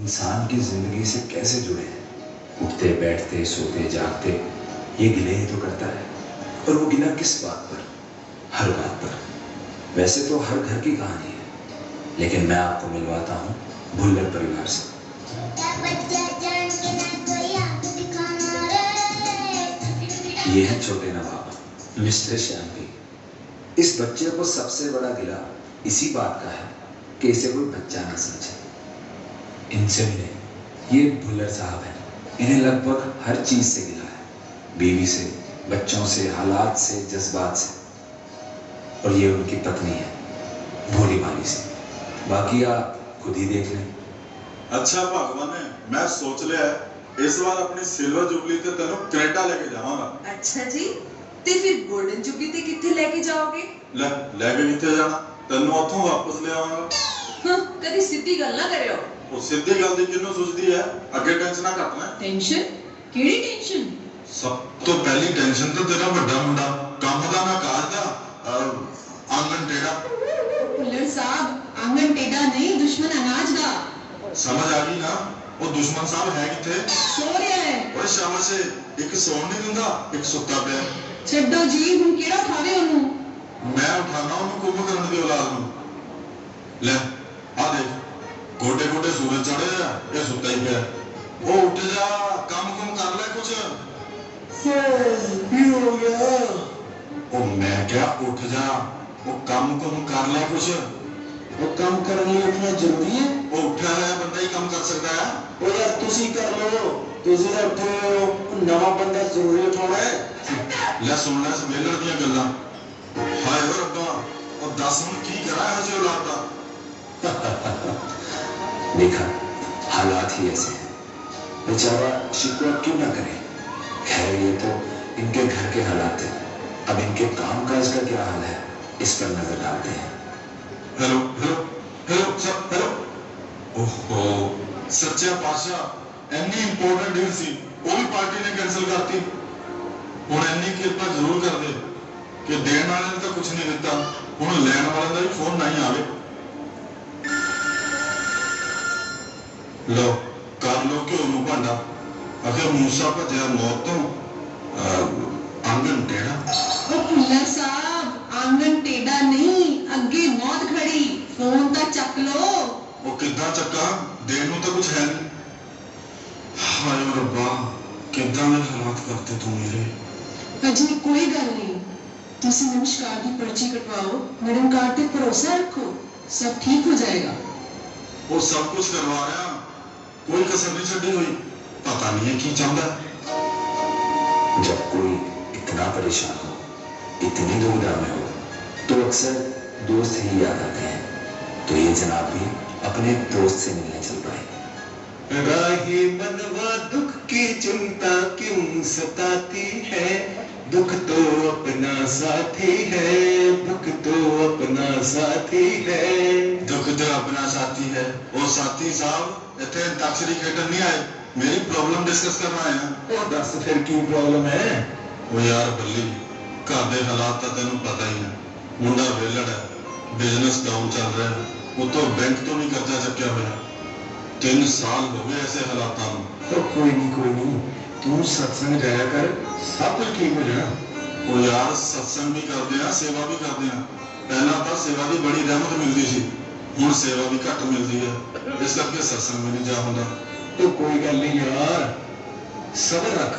इंसान की जिंदगी से कैसे जुड़े हैं। उठते बैठते सोते जागते ये गिले ही तो करता है। और वो गिला किस बात पर? हर बात पर। वैसे तो हर घर की कहानी है, लेकिन मैं आपको मिलवाता हूँ भुल्लर परिवार से। ये है छोटे नवाब, मिस्टर श्याम। इस बच्चे को सबसे बड़ा गिला इसी बात का है कि इसे कोई बच्चा ना समझे। इनसे भी नहीं, ये भुल्लर साहब हैं। इन्हें लगभग हर चीज से गिला है, बीवी से, बच्चों से, हालात से, जज्बात से। और ये उनकी पत्नी है भोली भाली से। बाकी आप खुद ही देख लें। अच्छा भगवान ने मैं सोच लिया है इस बार अपनी सिल्वर जुबली ते तेनों कनाडा लेके जावांगा। अच्छा जी, ते फिर गोल्डन जुबली ते किथे लेके जाओगे? लेके किथे जाना, तेनों उत्थों वापस ले आवांगा। हां, कदी सीधी गल ना करियो। ਉਹ ਸਿੱਧੀ ਗੱਲ ਦੀ ਕਿੰਨੂੰ ਸੁਝਦੀ ਹੈ? ਅੱਗੇ ਟੈਨਸ਼ਨਾਂ ਘੱਟ ਨਾ। ਟੈਨਸ਼ਨ? ਕਿਹੜੀ ਟੈਨਸ਼ਨ? ਸਭ ਤੋਂ ਪਹਿਲੀ ਟੈਨਸ਼ਨ ਤਾਂ ਤੇਰਾ ਵੱਡਾ ਮੁੰਡਾ ਕੰਮ ਦਾ ਨਾ ਕਾਜ ਦਾ ਆਂਗਨ ਟੇੜਾ। ਭੁੱਲਰ ਸਾਹਿਬ, ਆਂਗਨ ਟੇੜਾ ਨਹੀਂ, ਦੁਸ਼ਮਨ ਅਨਾਜ ਦਾ। ਸਮਝ ਆ ਗਈ ਨਾ? ਉਹ ਦੁਸ਼ਮਨ ਸਾਹਿਬ ਹੈ ਕਿੱਥੇ? ਸੋ ਰਿਹਾ ਹੈ। ਓਏ ਸ਼ਾਮਸ਼, ਇੱਕ ਸੌਣ ਨਹੀਂ ਦਿੰਦਾ, ਇੱਕ ਸੁੱਤਾ ਪਿਆ। ਛੱਡੋ ਜੀ, ਹੁਣ ਕਿਹੜਾ ਉਠਾਵੇ ਉਹਨੂੰ? ਮੈਂ ਉਠਾਣਾ ਉਹਨੂੰ ਕੁੰਭ ਕਰਨ ਦੀ ਔਲਾਦ ਨੂੰ। ਲੈ ਆ ਦੇਖ, गोटे गोटे सूरज चढ़े ये सुता ही पे। ओ उठ जा, काम कुम कर ले कुछ। की हो गया? ओ मैं क्या उठ जा, वो काम कुम कर ले कुछ। वो काम करने लिए उठना जरूरी है? वो उठा है बंदा ही काम कर सकता है। ओ यार तुसी कर लो, तुसी ना उठे हो, नवा बंदा जरूरी उठाना है। ले सुन ले सवेलड़ दी गल्लां। हाय हो रब्बा, ओ दस हुण की करा है जी औलाद दा। देखा, हालात ही ऐसे हैं। बेचारा शिकवा क्यों ना करे। खैर ये तो इनके घर के हालात हैं। अब इनके कामकाज का क्या हाल है, इस पर नजर डालते हैं। हेलो हेलो हेलो सब हेलो। ओहो सच्चा पातशाह, इतनी इंपॉर्टेंट डील सी वो भी पार्टी ने कैंसिल करती। हुण इतनी किरपा जरूर कर दे कि देण वाले ने तो कुछ नहीं दिता, हुण लैण वाले का भी फोन नहीं आवे। लो कर लो घ्यो नूं भांडा। आखिर मूसा भजया मौत तो आंगन टेढ़ा। ओ भुल्लर साहब, आंगन टेढ़ा नहीं, अगे मौत खड़ी। फोन तो चक लो। वो किद्दां चक्का, देण नूं तो कुछ है नहीं। हाय रब्बा, किद्दां दे हालात करते तू मेरे। अजी कोई गल नहीं, तुसी नमस्कार की पर्ची कटवाओ, निरंकार पे भरोसा रखो, सब ठीक हो जाएगा। वो सब कुछ करवा रहा, कोई कसर नहीं छड़ी हुई। पता नहीं है की चाहता। जब कोई इतना परेशान हो, इतनी दुविधा में हो, तो अक्सर दोस्त ही याद आते हैं। तो ये जनाब भी अपने दोस्त से मिलने चल पाए। राही मनवा दुख की चिंता क्यों सताती है, दुख तो अपना साथी है, दुख तो अपना साथी है। दुख तो अपना साथी है। वो साथी साहब इतने अंताक्षरी खेडन नहीं आए, मेरी प्रॉब्लम डिस्कस करना आए हैं। ओ दस फिर की प्रॉब्लम है? वो यार बल्ली, घर के हालात तो तेन पता ही है। मुंडा वेलड़ है, बिजनेस डाउन चल रहा है, वो तो बैंक तो नहीं कर्जा चक्या हुआ। 3 साल हो गए ऐसे हालात में। तो कोई नहीं, तू सत्संग जाया कर, सब कुछ ठीक हो जाना। वो यार सत्संग भी करते हैं, सेवा भी करते हैं। पहला तो सेवा की बड़ी रहमत मिलती सी, हुण सेवा भी घट मिलती है, इस करके सत्संग में नहीं जा होता। तो कोई गल नहीं यार, सबर रख,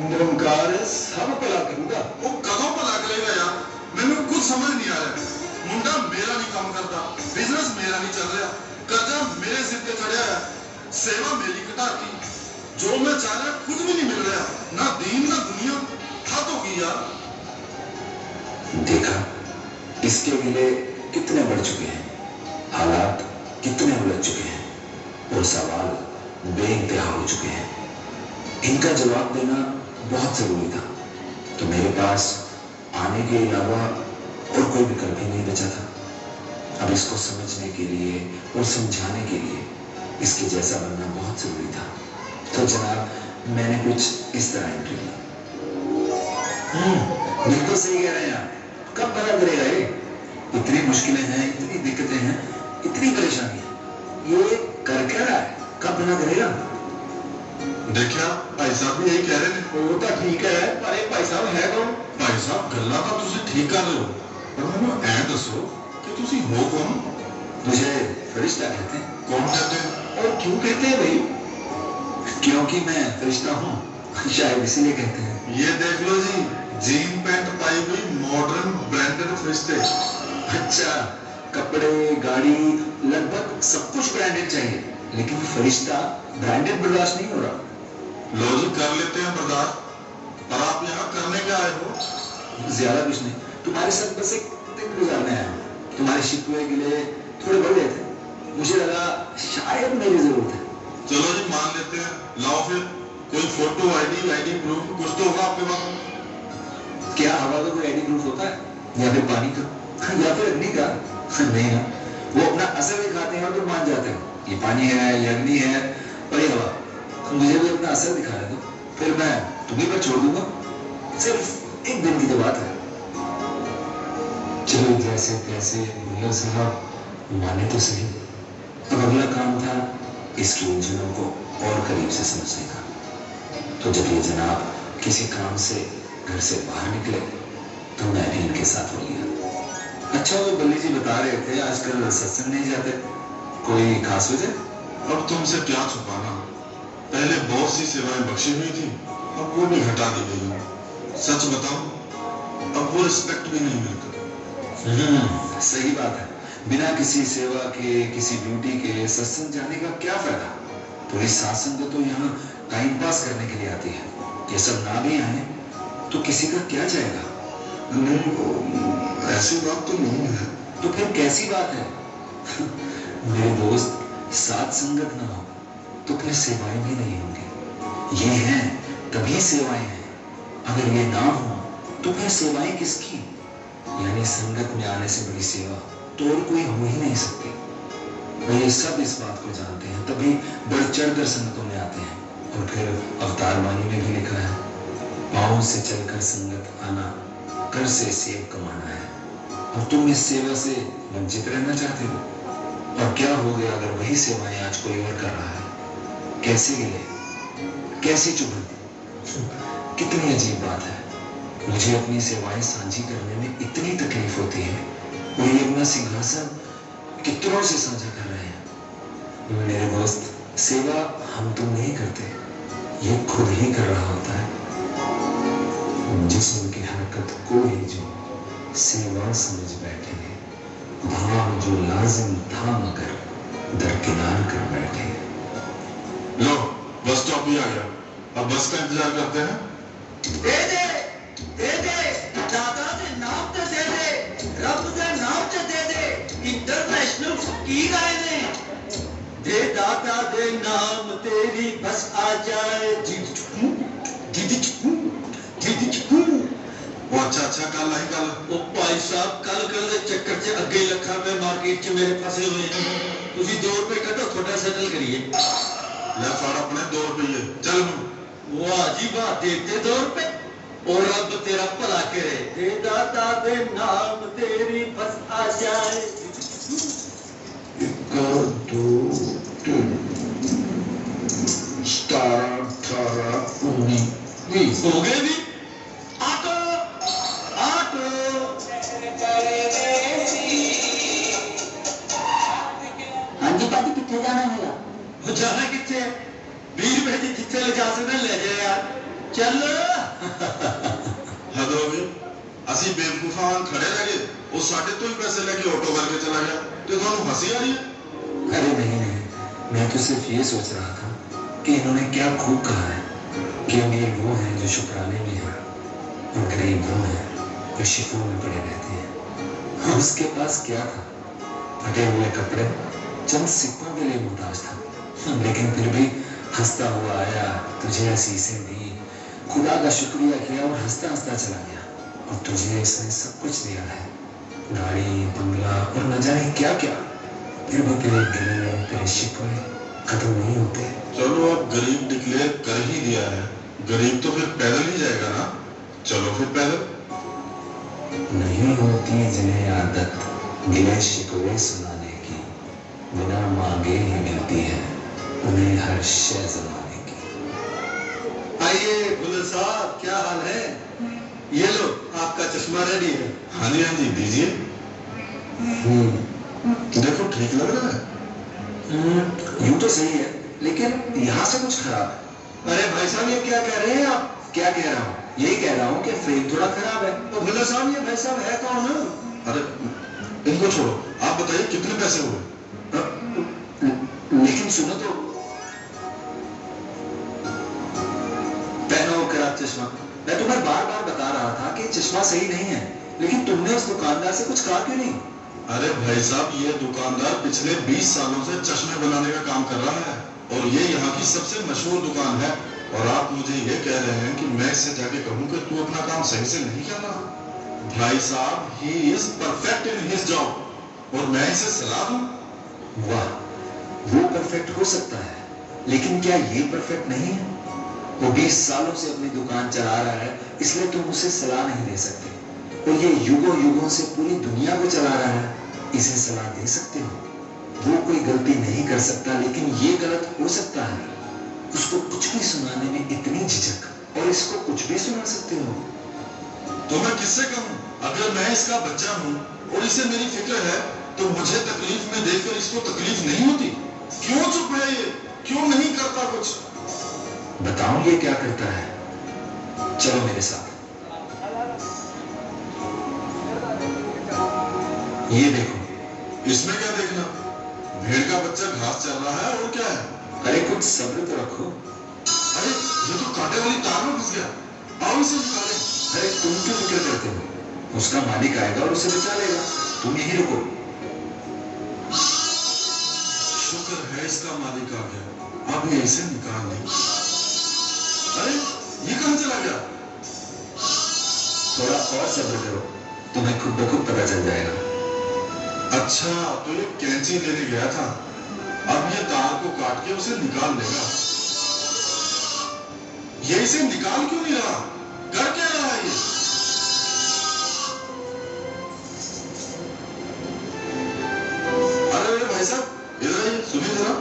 निरंकार सब भला करूंगा। वो कदों भला करेगा यार, मैंने कुछ समझ नहीं आ रहा। मुंडा मेरा नहीं काम करता, बिजनेस मेरा नहीं चल रहा, कर्जा मेरे सिर पे चढ़िया है, सेवा मेरी घटाती, जो मैं चाह रहा कुछ भी नहीं मिल रहा, ना दीन ना दुनिया। हद हो गई यार। देखा, इसके गिले कितने बढ़ चुके हैं, हालात कितने उलझ चुके हैं, और सवाल बेइंतहा हो चुके हैं। इनका जवाब देना बहुत जरूरी था, तो मेरे पास आने के अलावा और कोई विकल्प ही नहीं बचा था। अब इसको समझने के लिए और समझाने के लिए इसके जैसा बनना बहुत जरूरी था। तो जनाब मैंने कुछ इस तरह एंट्री ली। बिल्कुल सही कह रहे हैं आप, कब बना करेगा ये? इतनी मुश्किलें हैं, इतनी दिक्कतें हैं, इतनी परेशानी है, ये कर क्या रहा है? कब बना करेगा? देखा भाई साहब भी यही कह रहे हैं। वो तो ठीक है पर ये भाई साहब है कौन? भाई साहब गल्ला तो तुसी ठीक कर रहे हो, पर मैंने ऐ दसो कि तुसी हो कौन? मुझे फरिश्ता कहते हैं। कौन कहते हैं? और क्यों कहते हैं भाई? क्योंकि मैं फरिश्ता हूँ, शायद इसीलिए कहते हैं। ये देख लो जी, जीन पैंट पाई हुई मॉडर्न ब्रांडेड फरिश्ते। अच्छा, कपड़े, गाड़ी, लगभग सब कुछ ब्रांडेड चाहिए, लेकिन फरिश्ता ब्रांडेड बर्दाश्त नहीं हो रहा। लो जी कर लेते हैं बर्दाश्त, पर आप यहाँ करने क्या आए हो? ज्यादा कुछ नहीं, तुम्हारे साथ बस एक दिन गुजारने आया हूँ। तुम्हारे शिकवे गिले थोड़े बढ़ गए थे, मुझे लगा शायद मेरी जरूरत है। चलो जी मान लेते हैं, लाओ फिर कोई फोटो, आईडी प्रूफ कुछ तो होगा आपके पास। क्या हवा का कोई आईडी प्रूफ होता है, या फिर पानी का, या फिर अग्नि का? नहीं ना, वो अपना असर दिखाते हैं और तुम मान जाते हो ये पानी है, ये अग्नि है और ये हवा। मुझे भी अपना असर दिखा रहे हो, फिर मैं तुम्हें पर छोड़ दूंगा। सिर्फ एक दिन की तो बात है। चलो जैसे तैसे मुल्ला साहब माने तो सही। अब अगला काम था इसकी उलझनों को और करीब से समझने का। तो जब ये जनाब किसी काम से घर से बाहर निकले तो मैं भी इनके साथ हो लिया। अच्छा, वो बल्ली जी बता रहे थे आजकल सत्संग नहीं जाते, कोई खास वजह? अब तुमसे क्या छुपाना, पहले बहुत सी सेवाएं बख्शी हुई थी, अब वो भी हटा दी गई हैं। सच बताऊं, अब वो रिस्पेक्ट भी नहीं मिलता। सही बात है, बिना किसी सेवा के, किसी ड्यूटी के सत्संग जाने का क्या फायदा? पूरी सासंग तो यहाँ टाइम पास करने के लिए आती है, ये सब ना भी आए तो किसी का क्या जाएगा? नहीं, ऐसी बात तो नहीं है। तो फिर कैसी बात है? मेरे दोस्त, साथ संगत ना हो तो फिर सेवाएं भी नहीं होंगी। ये हैं तभी सेवाएं हैं, अगर ये ना हो तो फिर सेवाएं किसकी? यानी संगत में आने से बड़ी सेवा तो और कोई हो ही नहीं सकती। और ये सब इस बात को जानते हैं, तभी बढ़ चढ़ कर संगतों में आते हैं। और फिर अवतार वाणी में भी लिखा है, पाँव से चलकर संगत आना, कर से सेव कमाना है। और तुम इस सेवा से वंचित रहना चाहते हो? और क्या हो गया अगर वही सेवाएं आज कोई और कर रहा है? कैसे गिले, कैसी चुभन, कितनी अजीब बात है। मुझे अपनी सेवाएं साझी करने में इतनी तकलीफ होती है, कोई अपना सिंहासन कितनों से साझा कर रहे हैं। मेरे दोस्त, सेवा हम तुम नहीं करते, ये खुद ही कर रहा होता है। जिस्म की हरकत को ही जो सेवा समझ बैठे, भाव जो लाजिम था मगर दरकिनार कर बैठे। लो बस स्टॉप भी आ गया, अब बस का इंतजार करते हैं। दे दे दादा दे नाम ते दे दे, रब दे नाम ते दे दे, इंटरनेशनल फकीर आए ने। दे दादा दे नाम तेरी बस आ जाए, दीदी चुकू दीदी चुकू दीदी चुकू। वो अच्छा कल आई कल। ओ भाई साहब कल दे चक्कर च अगे लखा पे मार्केट च मेरे फसे हुए हैं, तुसी 2 रुपए कटो, थोड़ा सेटल करिए। ले फाड़ अपने 2 रुपये, चल नू। वाह जी वाह, देते 2 रुपए और रब तेरा भला करे। दे दादा दे नाम तेरी बस आ जाए। 1 2 3 17 18 19 20 हो गए भी। ऑटो ऑटो हाँ जी भाजी, कितने जाना है? वो जाना कितने? 20 रुपए की जितने ले जा सकते ले जाए यार, चल। हद हो गई, असि बेवकूफा वांग खड़े रह गए, वो साढ़े तो ही पैसे लेके ऑटो करके चला गया, तो ਤੁਹਾਨੂੰ हंसी आ रही है? अरे नहीं, मैं तो सिर्फ ये सोच रहा था कि इन्होंने क्या खूब कहा है कि अमीर वो हैं जो शुक्राने में हैं और गरीब वो हैं जो शिकवों में पड़े रहते हैं। और उसके पास क्या था? फटे हुए कपड़े, चंद सिक्कों के लिए मुहताज था, लेकिन फिर भी हंसता हुआ आया, तुझे असीसें दी, खुदा का शुक्रिया किया और हंसता हंसता चला गया। और तुझे इसने सब कुछ दिया है, गाड़ी, बंगला और न जाने क्या क्या। फिर भी तेरे गिले, तेरे शिकवे खत्म नहीं होते। चलो अब गरीब डिक्लेयर कर ही दिया है, गरीब तो फिर पैदल ही जाएगा ना, चलो फिर पैदल। नहीं होती जिन्हें आदत गिले शिकवे सुनाने की, बिना मांगे ही मिलती है उन्हें हर शय जमाने की। आइए भुल्लर साहब, क्या हाल है? ये लो, आपका चश्मा रेडी है। हाँ जी दीजिए। देखो ठीक लग रहा है। यूं तो सही है, लेकिन यहाँ से कुछ खराब है। अरे भाई साहब, ये क्या कह रहे हैं आप? क्या कह रहा हूँ? यही कह रहा हूँ कि फ्रेम थोड़ा खराब है। तो भुल्लर साहब, ये भाई साहब है कौन? अरे इनको छोड़ो, आप बताइए कितने पैसे हुए? लेकिन सुनो तो, पहनो खराब चश्मा। मैं तुम्हें बार बार बता रहा था कि चश्मा सही नहीं है, लेकिन तुमने उस दुकानदार से कुछ कहा क्यों नहीं? अरे भाई साहब, ये दुकानदार पिछले 20 सालों से चश्मे बनाने का काम कर रहा है और ये यहाँ की सबसे मशहूर दुकान है, और आप मुझे ये कह रहे हैं कि मैं इससे जाके कहूँ कि तू अपना काम सही से नहीं कर रहा? भाई साहब, he is perfect in his job और मैं इसे सलाह दूं? वाह, वो परफेक्ट हो सकता है, लेकिन क्या ये परफेक्ट नहीं है? वो 20 सालों से अपनी दुकान चला रहा है, इसलिए तुम उसे सलाह नहीं दे सकते। और ये युगों युगों से पूरी दुनिया को चला रहा है, इसे सलाह दे सकते हो? वो कोई गलती नहीं कर सकता, लेकिन ये गलत हो सकता है। उसको कुछ भी सुनाने में इतनी झिझक, और इसको कुछ भी सुना सकते हो। तो मैं किससे कहूँ? अगर मैं इसका बच्चा हूँ और इसे मेरी फिक्र है, तो मुझे तकलीफ में देखकर इसको तकलीफ नहीं होती? क्यों चुप है ये? क्यों नहीं करता कुछ? बताऊं ये क्या करता है? चलो मेरे साथ। ये देखो। इसमें क्या देखना? भेड़ का बच्चा घास चल रहा है, और क्या है? अरे कुछ सब्र तो रखो। अरे ये तो कांटे वाली तार में फंस गया। आओ इसे निकालें। अरे तुम क्यों फिक्र करते हो? उसका मालिक आएगा और उसे बचा लेगा। तुम यहीं रुको। शुक्र है इसका मालिक आ गया, अब ये इसे निकाल लें। अरे ये कहाँ चला गया? थोड़ा और सब्र करो, तुम्हें खुद ब खुद पता चल जाएगा। अच्छा, तो ये कैंची लेने गया था, अब ये तार को काट के उसे निकाल लेगा। ये इसे निकाल क्यों नहीं रहा? कर क्या रहा है ये? अरे भाई साहब, इधर आइए, सुनिए जरा।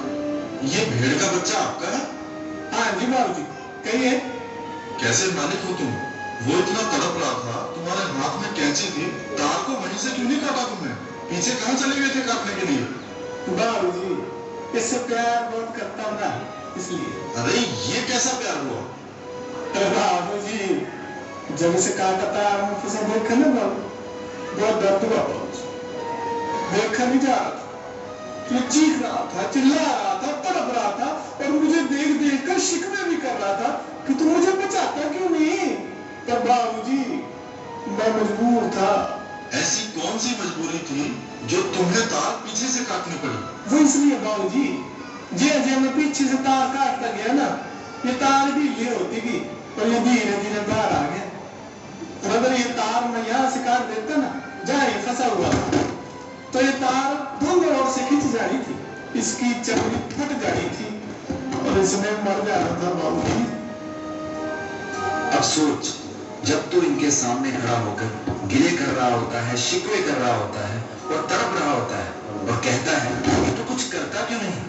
ये भेड़ का बच्चा आपका है? हाँ जी बाबूजी, कहिए। कैसे मालिक हो तुम? वो इतना तड़प रहा था, तुम्हारे हाथ में कैंची थी, तार को वहीं से क्यों नहीं काटा तुमने? पीछे कहाँ चले गए थे काटने के लिए? बाबूजी, इससे प्यार बहुत करता हूँ ना, इसलिए। अरे ये कैसा प्यार हुआ? अरे बाबूजी, जब इसे काटा था मुझे फंसा देखा ना बाबू, बहुत दर्द हुआ बाबूजी। देखा नहीं जा रहा था, ये चीख रहा था, चिल्ला रहा था, तड़प रहा था, और मुझे देख देख कर शिकवे भी कर रहा था कि तू मुझे बचाता क्यों नहीं? पर बाबूजी, मैं मजबूर था। ऐसी कौन सी मजबूरी थी जो तुम्हें तार पीछे से काटनी पड़ी? वो इसलिए बाबूजी, जे मैं पीछे से तार काटता गया ना, ये तार ढीली होती गई और ये धीरे धीरे बाहर आ गया। और अगर ये तार मैं यहाँ से काट देता ना, जहाँ ये फंसा हुआ था, तो ये तार दोनों ओर से खिंच जानी थी, इसकी चमड़ी फट जानी थी और इसमें मर जाना था बाबूजी। अब सोच, जब तू इनके सामने खड़ा होकर गिले कर रहा होता है, शिकवे कर रहा होता है और तड़प रहा होता है और कहता है कि तू कुछ करता क्यों नहीं,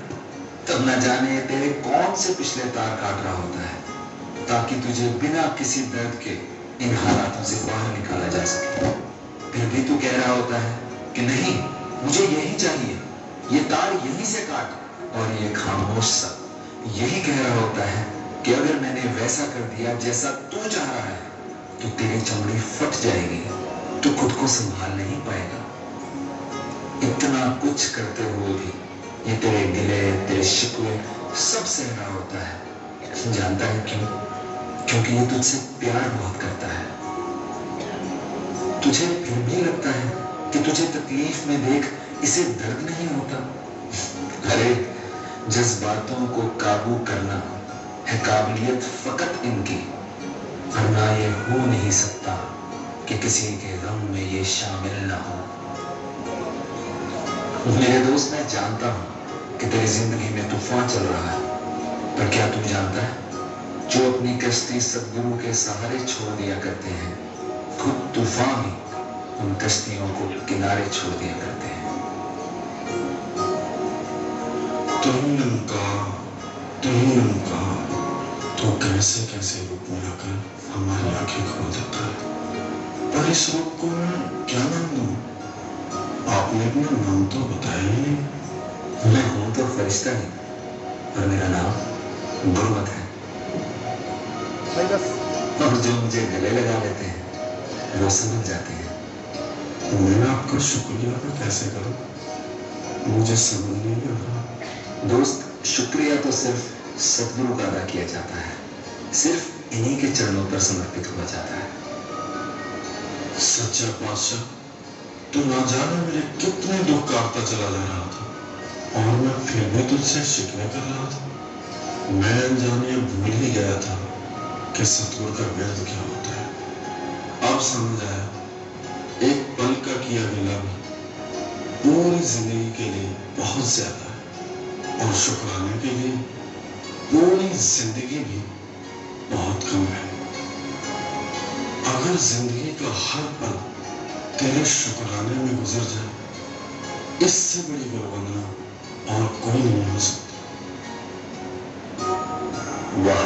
तब न जाने तेरे कौन से पिछले तार काट रहा होता है, ताकि तुझे बिना किसी दर्द के इन हालातों से बाहर निकाला जा सके। फिर भी तू कह रहा होता है कि नहीं, मुझे यही चाहिए, ये तार यहीं से काट। और ये खामोश सा यही कह रहा होता है कि अगर मैंने वैसा कर दिया जैसा तू चाह रहा है, तो तेरी चमड़ी फट जाएगी, तू खुद को संभाल नहीं पाएगा। इतना कुछ करते हुए भी ये तेरे गिले, तेरे शिकवे सब सह रहा होता है। जानता है क्यों? क्योंकि ये तुझसे प्यार बहुत करता है। तुझे फिर भी लगता है कि तुझे तकलीफ में देख इसे दर्द नहीं होता। अरे जज्बातों को काबू करना है काबिलियत फकत इनकी, वरना ये हो नहीं सकता कि किसी के गम में ये शामिल ना हो। मेरे दोस्त, मैं जानता हूं कि तेरी जिंदगी में तूफान चल रहा है, पर क्या तू जानता है, जो अपनी कश्ती सदगुरु के सहारे छोड़ दिया करते हैं, खुद तूफान ही उन कश्तियों को किनारे छोड़ दिया करते हैं। तुम इनका तीन का तो कैसे कैसे रूप में आकर हमारी आंखें खोल देता है। पर इस रूप को मैं क्या नाम दूं? आपने अपना नाम तो बताया ही नहीं। मैं हूं तो फरिश्ता नहीं, पर मेरा नाम गुरमत है। और जो मुझे गले लगा लेते हैं वो समझ जाते हैं। मैं आपका शुक्रिया अदा कैसे करूं? मुझे समझ नहीं आ रहा। दोस्त, शुक्रिया तो सिर्फ सतगुरु का अदा किया जाता है, सिर्फ इन्हीं के चरणों पर समर्पित हुआ जाता है। सच्चा पातशाह, तो ना जाने मेरे कितने दुख काटता चला जा रहा था, और मैं फिर भी तुझसे शिकवे कर रहा था। मैं अनजाने भूल ही गया था कि सतगुरु का व्यर्थ क्या होता है। अब समझ आया, एक पल का किया गिला भी पूरी जिंदगी के लिए बहुत ज्यादा है, और शुक्राने के लिए पूरी जिंदगी भी बहुत कम है। अगर जिंदगी का हर पल तेरे शुक्राने में गुजर जाए, इससे बड़ी गुरवंदना और कोई नहीं हो सकती। वाह,